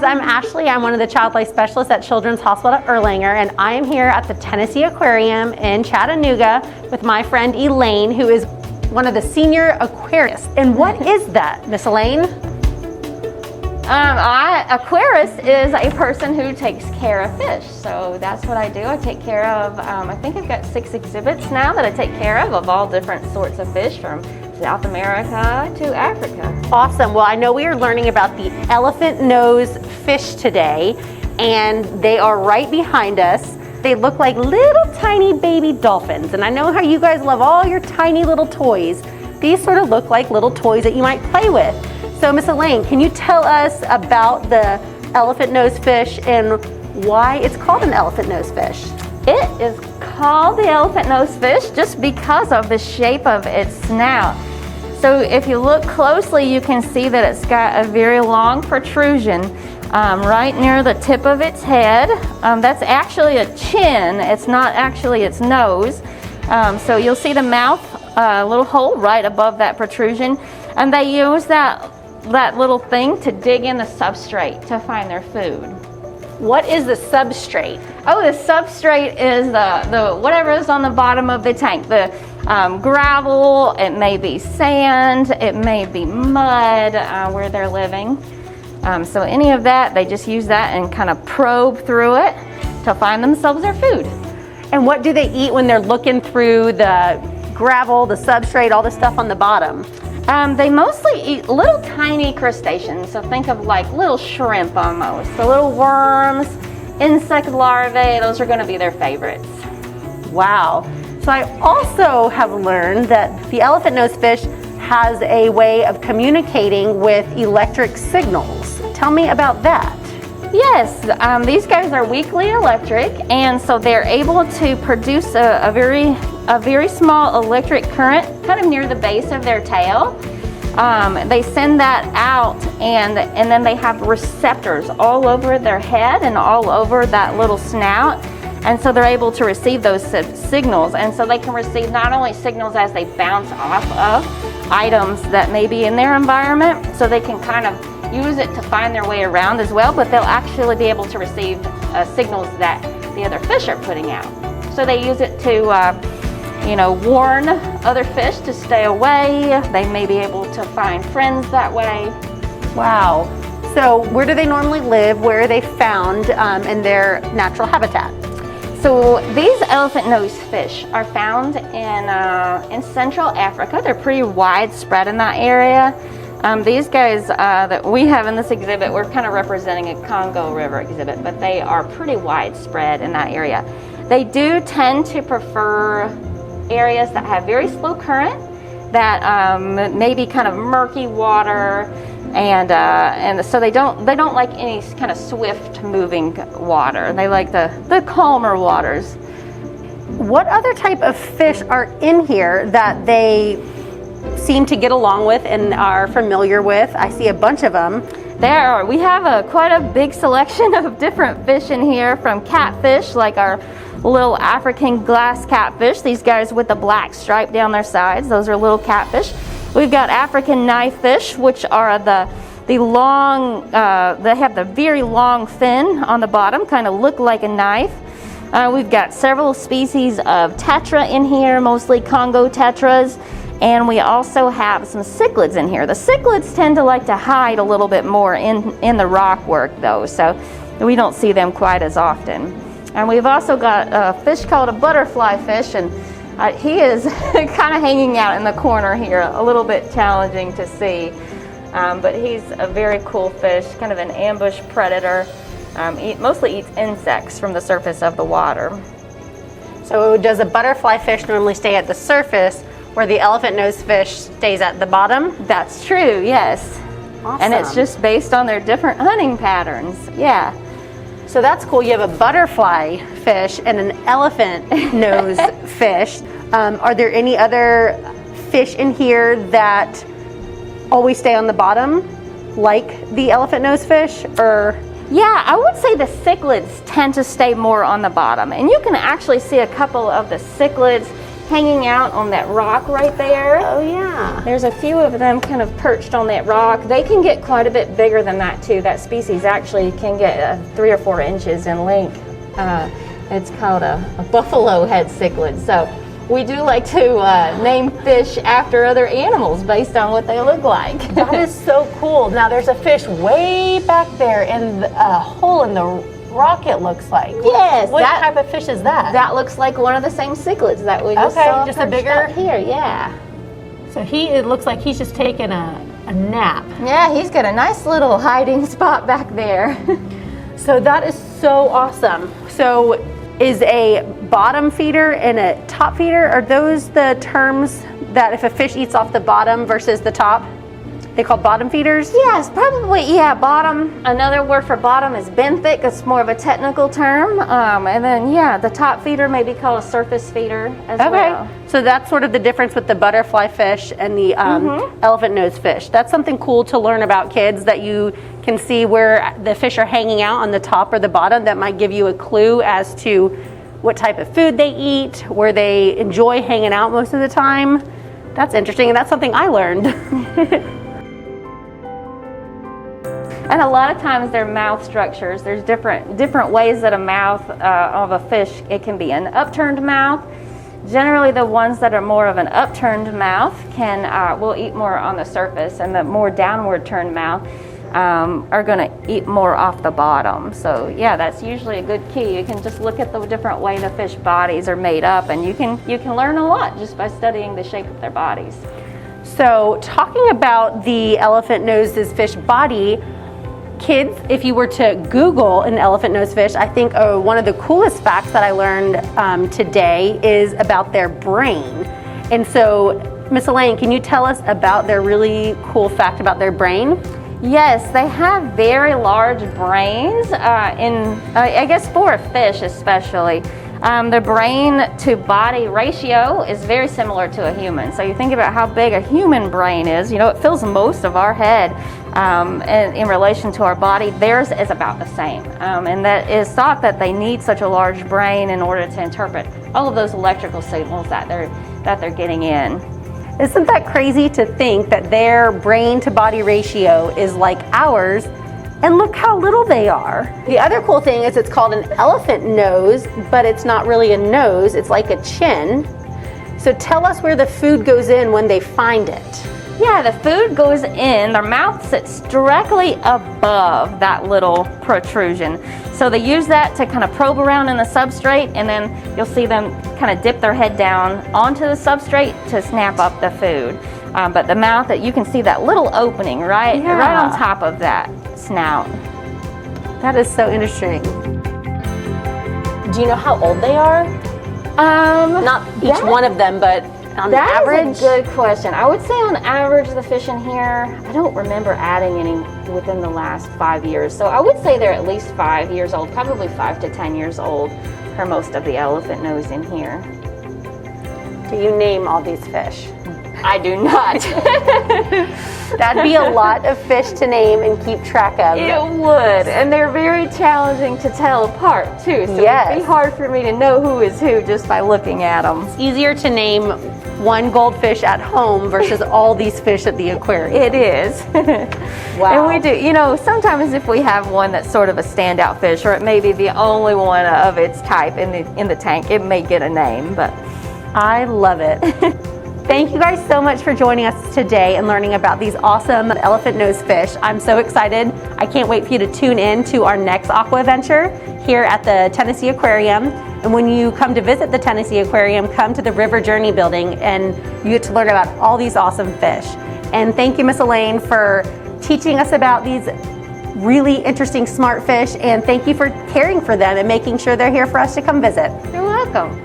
guys, I'm Ashley. I'm one of the child life specialists at Children's Hospital at Erlanger, and I am here at the Tennessee Aquarium in Chattanooga with my friend Elaine, who is one of the senior aquarists. And what is that, Miss Elaine? Aquarist is a person who takes care of fish. So that's what I do. I take care of, I think I've got 6 exhibits now that I take care of all different sorts of fish from South America to Africa. Awesome. Well, I know we are learning about the elephant nose fish today, and they are right behind us. They look like little tiny baby dolphins, and I know how you guys love all your tiny little toys. These sort of look like little toys that you might play with. So Miss Elaine, can you tell us about the elephant nose fish and why it's called an elephant nose fish? It is called the elephant nose fish just because of the shape of its snout. So if you look closely, you can see that it's got a very long protrusion right near the tip of its head. That's actually a chin. It's not actually its nose. So you'll see the mouth, little hole right above that protrusion. And they use that little thing to dig in the substrate to find their food. What is the substrate? Oh, the substrate is the whatever is on the bottom of the tank. The gravel, it may be sand, it may be mud where they're living. So any of that, they just use that and kind of probe through it to find themselves their food. And what do they eat when they're looking through the gravel, the substrate, all the stuff on the bottom? They mostly eat little tiny crustaceans, so think of like little shrimp almost. The little worms, insect larvae, those are going to be their favorites. Wow. So I also have learned that the elephant nose fish has a way of communicating with electric signals. Tell me about that. Yes, these guys are weakly electric, and so they're able to produce a very small electric current kind of near the base of their tail. They send that out, and then they have receptors all over their head and all over that little snout. And so they're able to receive those signals. And so they can receive not only signals as they bounce off of items that may be in their environment, so they can kind of use it to find their way around as well, but they'll actually be able to receive signals that the other fish are putting out. So they use it to warn other fish to stay away. They may be able to find friends that way. Wow. So where do they normally live? Where are they found in their natural habitat? So these elephant nose fish are found in Central Africa. They're pretty widespread in that area. These guys that we have in this exhibit, we're kind of representing a Congo River exhibit, but they are pretty widespread in that area. They do tend to prefer areas that have very slow current, that may be kind of murky water, and so they don't like any kind of swift moving water. They like the calmer waters. What other type of fish are in here that they seem to get along with and are familiar with? I see a bunch of them. We have quite a big selection of different fish in here, from catfish, like our little African glass catfish, these guys with the black stripe down their sides, those are little catfish. We've got African knifefish, which are the long, they have the very long fin on the bottom, kind of look like a knife. We've got several species of tetra in here, mostly Congo tetras, and we also have some cichlids in here. The cichlids tend to like to hide a little bit more in the rock work though, so we don't see them quite as often. And we've also got a fish called a butterfly fish, and he is kind of hanging out in the corner here, a little bit challenging to see. But he's a very cool fish, kind of an ambush predator. Mostly eats insects from the surface of the water. So does a butterfly fish normally stay at the surface where the elephant nose fish stays at the bottom? That's true, yes. Awesome. And it's just based on their different hunting patterns, yeah. So that's cool. You have a butterfly fish and an elephant nose fish. Are there any other fish in here that always stay on the bottom, like the elephant nose fish, or? Yeah, I would say the cichlids tend to stay more on the bottom. And you can actually see a couple of the cichlids hanging out on that rock right there. Oh yeah. There's a few of them kind of perched on that rock. They can get quite a bit bigger than that too. That species actually can get 3 or 4 inches in length. It's called a buffalo head cichlid. So we do like to name fish after other animals based on what they look like. That is so cool. Now there's a fish way back there in a hole in the rock, it looks like. Yes. What type of fish is that? That looks like one of the same cichlids that we just saw. Just a bigger out here. Yeah. So it looks like he's just taking a nap. Yeah, he's got a nice little hiding spot back there. So that is so awesome. So is a bottom feeder and a top feeder, are those the terms that if a fish eats off the bottom versus the top, they call bottom feeders? Yes, probably, yeah, bottom. Another word for bottom is benthic. It's more of a technical term. And then, yeah, the top feeder may be called a surface feeder as well. So that's sort of the difference with the butterfly fish and the elephant nose fish. That's something cool to learn about, kids, that you can see where the fish are hanging out on the top or the bottom. That might give you a clue as to what type of food they eat, where they enjoy hanging out most of the time. That's interesting, and that's something I learned. And a lot of times their mouth structures, there's different ways that a mouth of a fish, it can be an upturned mouth. Generally the ones that are more of an upturned mouth will eat more on the surface, and the more downward turned mouth are going to eat more off the bottom. So yeah, that's usually a good key. You can just look at the different way the fish bodies are made up, and you can learn a lot just by studying the shape of their bodies. So talking about the elephant nose's fish body, kids, if you were to Google an elephant nose fish, I think one of the coolest facts that I learned today is about their brain. And so, Miss Elaine, can you tell us about their really cool fact about their brain? Yes, they have very large brains, I guess for a fish especially. The brain to body ratio is very similar to a human. So you think about how big a human brain is, it fills most of our head in relation to our body. Theirs is about the same. And that is thought that they need such a large brain in order to interpret all of those electrical signals that they're getting in. Isn't that crazy to think that their brain to body ratio is like ours? And look how little they are. The other cool thing is it's called an elephant nose, but it's not really a nose, it's like a chin. So tell us where the food goes in when they find it. Yeah, the food goes in, their mouth sits directly above that little protrusion. So they use that to kind of probe around in the substrate, and then you'll see them kind of dip their head down onto the substrate to snap up the food. But the mouth, you can see that little opening right on top of that snout. That is so interesting. Do you know how old they are? Not each one of them, but on average? That's a good question. I would say on average the fish in here, I don't remember adding any within the last 5 years. So I would say they're at least 5 years old, probably 5 to 10 years old for most of the elephant nose in here. Do you name all these fish? I do not. That'd be a lot of fish to name and keep track of. It would, and they're very challenging to tell apart too. So it'd be hard for me to know who is who just by looking at them. It's easier to name one goldfish at home versus all these fish at the aquarium. It is. Wow. And we do, sometimes if we have one that's sort of a standout fish, or it may be the only one of its type in the tank, it may get a name, but I love it. Thank you guys so much for joining us today and learning about these awesome elephant nose fish. I'm so excited. I can't wait for you to tune in to our next aqua adventure here at the Tennessee Aquarium. And when you come to visit the Tennessee Aquarium, come to the River Journey building and you get to learn about all these awesome fish. And thank you, Miss Elaine, for teaching us about these really interesting smart fish, and thank you for caring for them and making sure they're here for us to come visit. You're welcome.